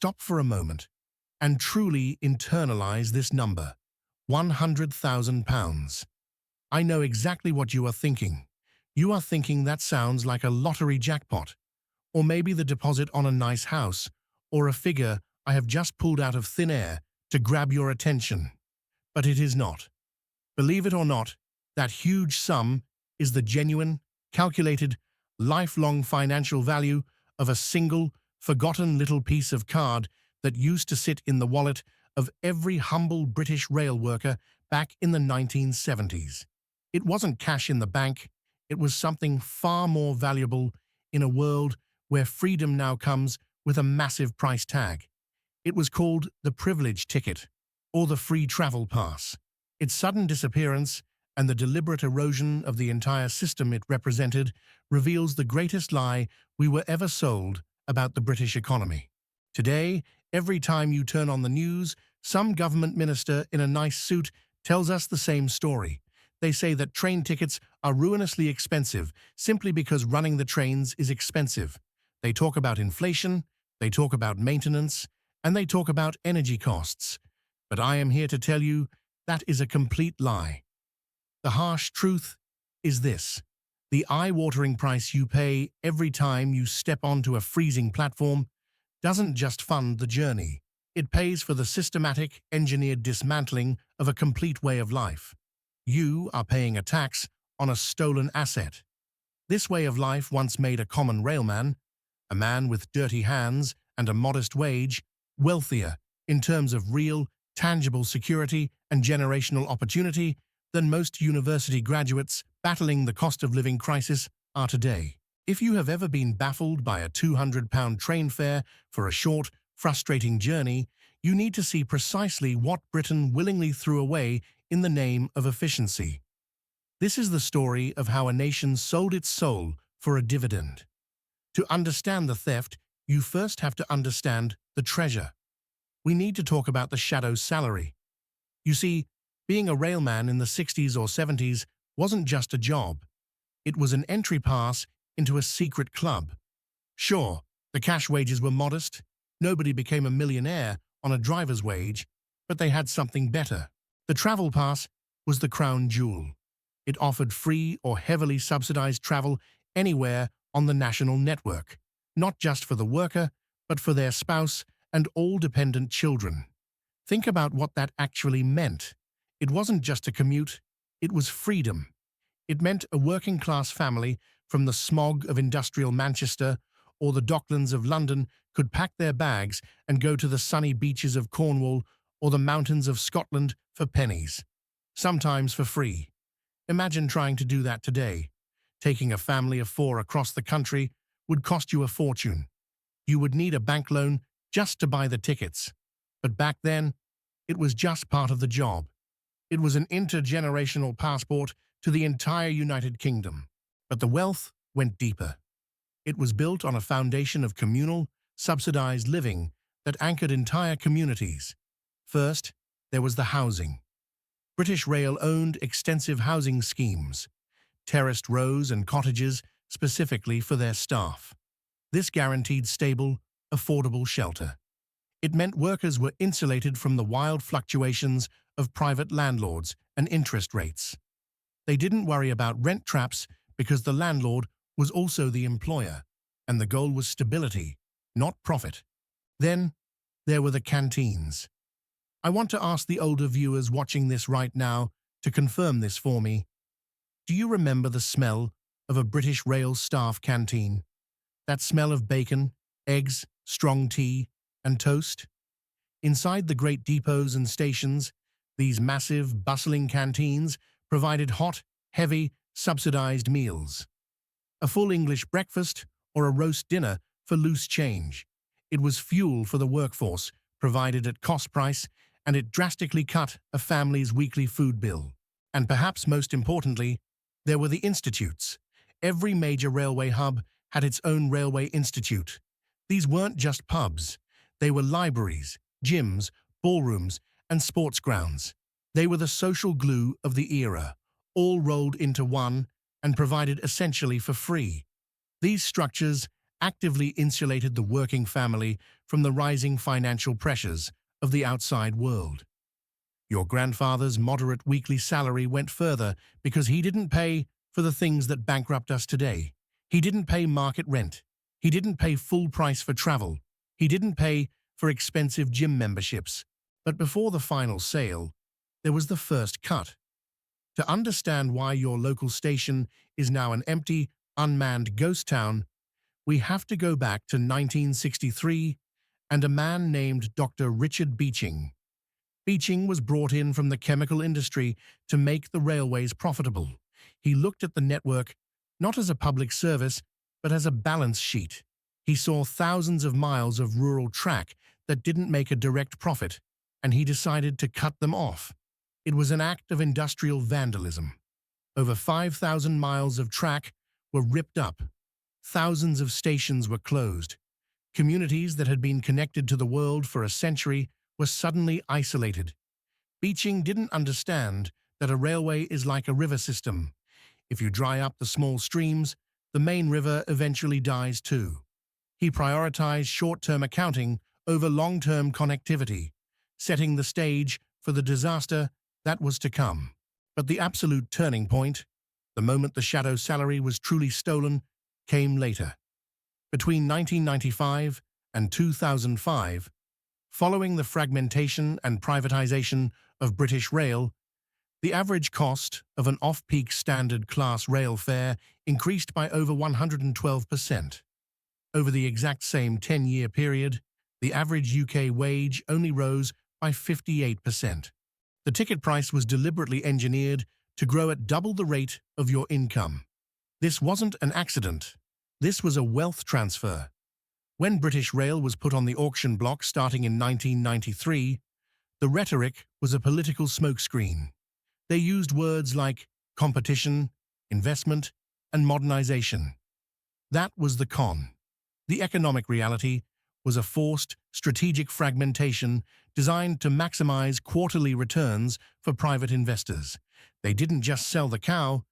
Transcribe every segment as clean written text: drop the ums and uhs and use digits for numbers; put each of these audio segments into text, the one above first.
stop for a moment and truly internalize this number. £100,000. I know exactly what you are thinking. You are thinking that sounds like a lottery jackpot, or maybe the deposit on a nice house, or a figure I have just pulled out of thin air to grab your attention. But it is not. Believe it or not, that huge sum is the genuine, calculated, lifelong financial value of a single, forgotten little piece of card that used to sit in the wallet of every humble British rail worker back in the 1970s. It wasn't cash in the bank, it was something far more valuable in a world where freedom now comes with a massive price tag. It was called the privilege ticket, or the free travel pass. Its sudden disappearance and the deliberate erosion of the entire system it represented reveals the greatest lie we were ever sold about the British economy. Today, every time you turn on the news, some government minister in a nice suit tells us the same story. They say that train tickets are ruinously expensive simply because running the trains is expensive. They talk about inflation, they talk about maintenance, and they talk about energy costs. But I am here to tell you that is a complete lie. The harsh truth is this: the eye-watering price you pay every time you step onto a freezing platform doesn't just fund the journey. It pays for the systematic, engineered dismantling of a complete way of life. You are paying a tax on a stolen asset. This way of life once made a common railman, a man with dirty hands and a modest wage, wealthier in terms of real, tangible security and generational opportunity than most university graduates battling the cost of living crisis are today. If you have ever been baffled by a £200 train fare for a short, frustrating journey, you need to see precisely what Britain willingly threw away in the name of efficiency. This is the story of how a nation sold its soul for a dividend. To understand the theft, you first have to understand the treasure. We need to talk about the shadow salary. You see, being a railman in the 60s or 70s wasn't just a job. It was an entry pass into a secret club. Sure, the cash wages were modest. Nobody became a millionaire on a driver's wage, but they had something better. The travel pass was the crown jewel. It offered free or heavily subsidized travel anywhere on the national network, not just for the worker, but for their spouse and all dependent children. Think about what that actually meant. It wasn't just a commute, it was freedom. It meant a working-class family from the smog of industrial Manchester or the docklands of London could pack their bags and go to the sunny beaches of Cornwall or the mountains of Scotland for pennies, sometimes for free. Imagine trying to do that today. Taking a family of 4 across the country would cost you a fortune. You would need a bank loan just to buy the tickets. But back then, it was just part of the job. It was an intergenerational passport to the entire United Kingdom. But the wealth went deeper. It was built on a foundation of communal, subsidized living that anchored entire communities. First, there was the housing. British Rail owned extensive housing schemes, terraced rows and cottages specifically for their staff. This guaranteed stable, affordable shelter. It meant workers were insulated from the wild fluctuations of private landlords and interest rates. They didn't worry about rent traps because the landlord was also the employer, and the goal was stability, not profit. Then, there were the canteens. I want to ask the older viewers watching this right now to confirm this for me. Do you remember the smell of a British Rail staff canteen? That smell of bacon, eggs, strong tea, and toast? Inside the great depots and stations, these massive, bustling canteens provided hot, heavy, subsidized meals. A full English breakfast or a roast dinner for loose change. It was fuel for the workforce, provided at cost price, and it drastically cut a family's weekly food bill. And perhaps most importantly, there were the institutes. Every major railway hub had its own railway institute. These weren't just pubs. They were libraries, gyms, ballrooms, and sports grounds. They were the social glue of the era, all rolled into one and provided essentially for free. These structures actively insulated the working family from the rising financial pressures of the outside world. Your grandfather's moderate weekly salary went further because he didn't pay for the things that bankrupt us today. He didn't pay market rent. He didn't pay full price for travel. He didn't pay for expensive gym memberships. But before the final sale, there was the first cut. To understand why your local station is now an empty, unmanned ghost town, we have to go back to 1963 and a man named Dr. Richard Beeching. Beeching was brought in from the chemical industry to make the railways profitable. He looked at the network not as a public service, but as a balance sheet. He saw thousands of miles of rural track that didn't make a direct profit, and he decided to cut them off. It was an act of industrial vandalism. Over 5,000 miles of track were ripped up. Thousands of stations were closed. Communities that had been connected to the world for a century were suddenly isolated. Beeching didn't understand that a railway is like a river system. If you dry up the small streams, the main river eventually dies too. He prioritized short-term accounting over long-term connectivity, setting the stage for the disaster that was to come. But the absolute turning point, the moment the shadow salary was truly stolen, came later. Between 1995 and 2005, following the fragmentation and privatization of British Rail, the average cost of an off-peak standard class rail fare increased by over 112%. Over the exact same 10-year period, the average UK wage only rose by 58%. The ticket price was deliberately engineered to grow at double the rate of your income. This wasn't an accident. This was a wealth transfer. When British Rail was put on the auction block starting in 1993, the rhetoric was a political smokescreen. They used words like competition, investment, and modernization. That was the con. The economic reality was a forced, strategic fragmentation designed to maximize quarterly returns for private investors. They didn't just sell the cow,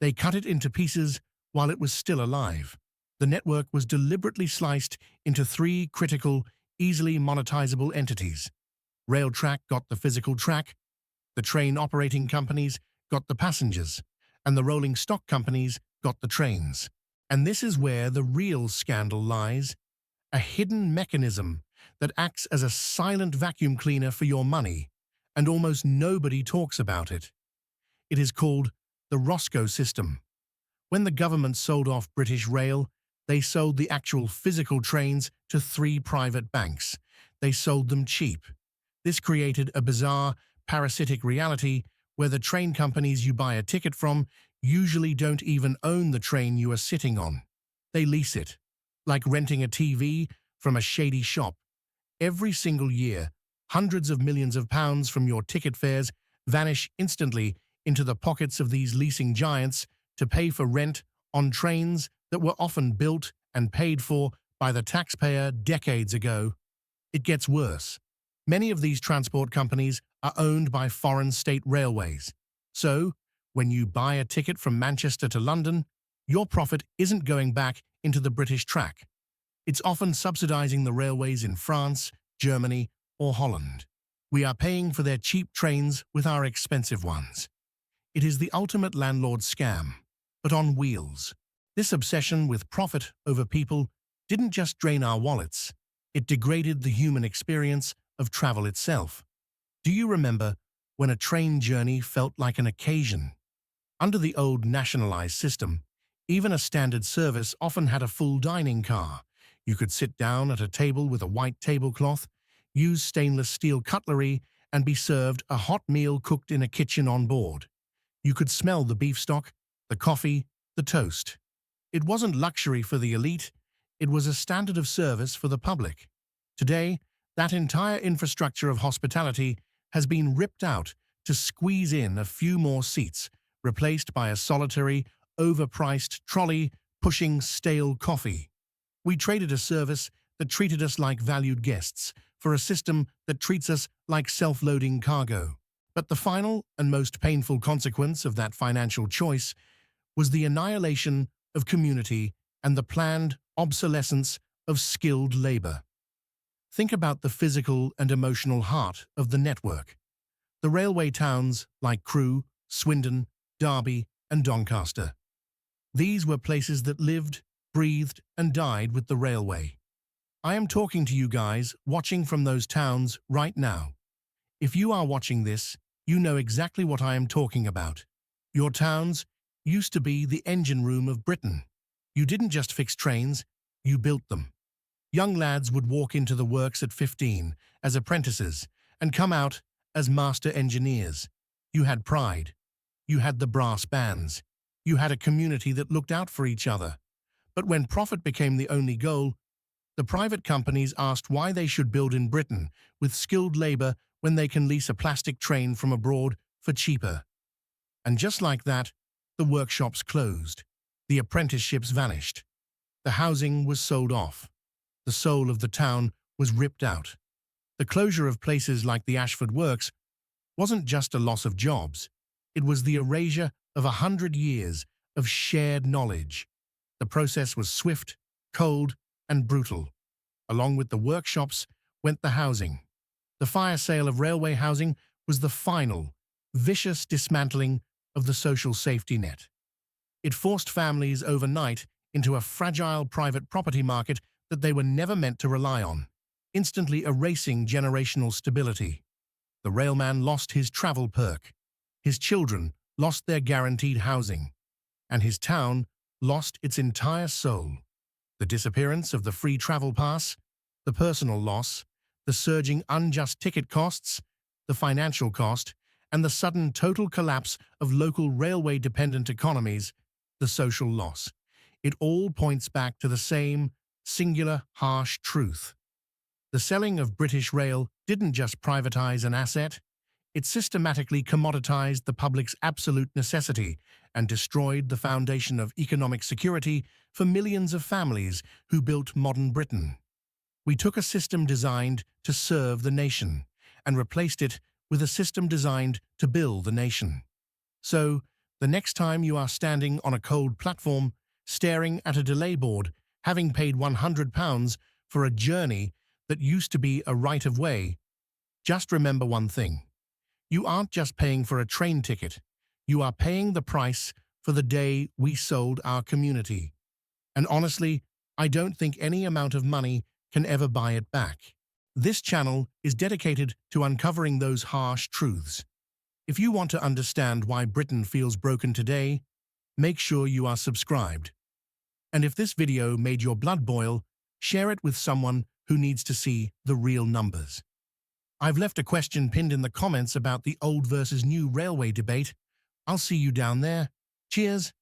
they cut it into pieces while it was still alive. The network was deliberately sliced into three critical, easily monetizable entities. Railtrack got the physical track, the train operating companies got the passengers, and the rolling stock companies got the trains. And this is where the real scandal lies, a hidden mechanism that acts as a silent vacuum cleaner for your money, and almost nobody talks about it. It is called the Rosco system. When the government sold off British Rail, they sold the actual physical trains to three private banks. They sold them cheap. This created a bizarre, parasitic reality where the train companies you buy a ticket from usually don't even own the train you are sitting on. They lease it, like renting a TV from a shady shop. Every single year, hundreds of millions of pounds from your ticket fares vanish instantly into the pockets of these leasing giants to pay for rent on trains that were often built and paid for by the taxpayer decades ago. It gets worse. Many of these transport companies are owned by foreign state railways. So, when you buy a ticket from Manchester to London, your profit isn't going back into the British track. It's often subsidizing the railways in France, Germany, or Holland. We are paying for their cheap trains with our expensive ones. It is the ultimate landlord scam, but on wheels. This obsession with profit over people didn't just drain our wallets, it degraded the human experience of travel itself. Do you remember when a train journey felt like an occasion? Under the old nationalized system, even a standard service often had a full dining car. You could sit down at a table with a white tablecloth, use stainless steel cutlery, and be served a hot meal cooked in a kitchen on board. You could smell the beef stock, the coffee, the toast. It wasn't luxury for the elite, it was a standard of service for the public. Today, that entire infrastructure of hospitality has been ripped out to squeeze in a few more seats, replaced by a solitary, overpriced trolley pushing stale coffee. We traded a service that treated us like valued guests for a system that treats us like self-loading cargo. But the final and most painful consequence of that financial choice was the annihilation of community and the planned obsolescence of skilled labor. Think about the physical and emotional heart of the network. The railway towns like Crewe, Swindon, Derby, and Doncaster. These were places that lived, breathed, and died with the railway. I am talking to you guys watching from those towns right now. If you are watching this, you know exactly what I am talking about. Your towns used to be the engine room of Britain. You didn't just fix trains, you built them. Young lads would walk into the works at 15 as apprentices and come out as master engineers. You had pride. You had the brass bands. You had a community that looked out for each other. But when profit became the only goal, the private companies asked why they should build in Britain with skilled labor when they can lease a plastic train from abroad for cheaper. And just like that, the workshops closed. The apprenticeships vanished. The housing was sold off. The soul of the town was ripped out. The closure of places like the Ashford Works wasn't just a loss of jobs. It was the erasure of 100 years of shared knowledge. The process was swift, cold, and brutal. Along with the workshops went the housing. The fire sale of railway housing was the final, vicious dismantling of the social safety net. It forced families overnight into a fragile private property market that they were never meant to rely on, instantly erasing generational stability. The railman lost his travel perk. His children lost their guaranteed housing. And his town lost its entire soul. The disappearance of the free travel pass, the personal loss, the surging unjust ticket costs, the financial cost, and the sudden total collapse of local railway-dependent economies, the social loss. It all points back to the same singular, harsh truth. The selling of British Rail didn't just privatize an asset, it systematically commoditized the public's absolute necessity and destroyed the foundation of economic security for millions of families who built modern Britain. We took a system designed to serve the nation and replaced it with a system designed to build the nation. So, the next time you are standing on a cold platform, staring at a delay board, having paid £100 for a journey that used to be a right of way, just remember one thing. You aren't just paying for a train ticket. You are paying the price for the day we sold our community. And honestly, I don't think any amount of money can ever buy it back. This channel is dedicated to uncovering those harsh truths. If you want to understand why Britain feels broken today, make sure you are subscribed. And if this video made your blood boil, share it with someone who needs to see the real numbers. I've left a question pinned in the comments about the old versus new railway debate. I'll see you down there. Cheers.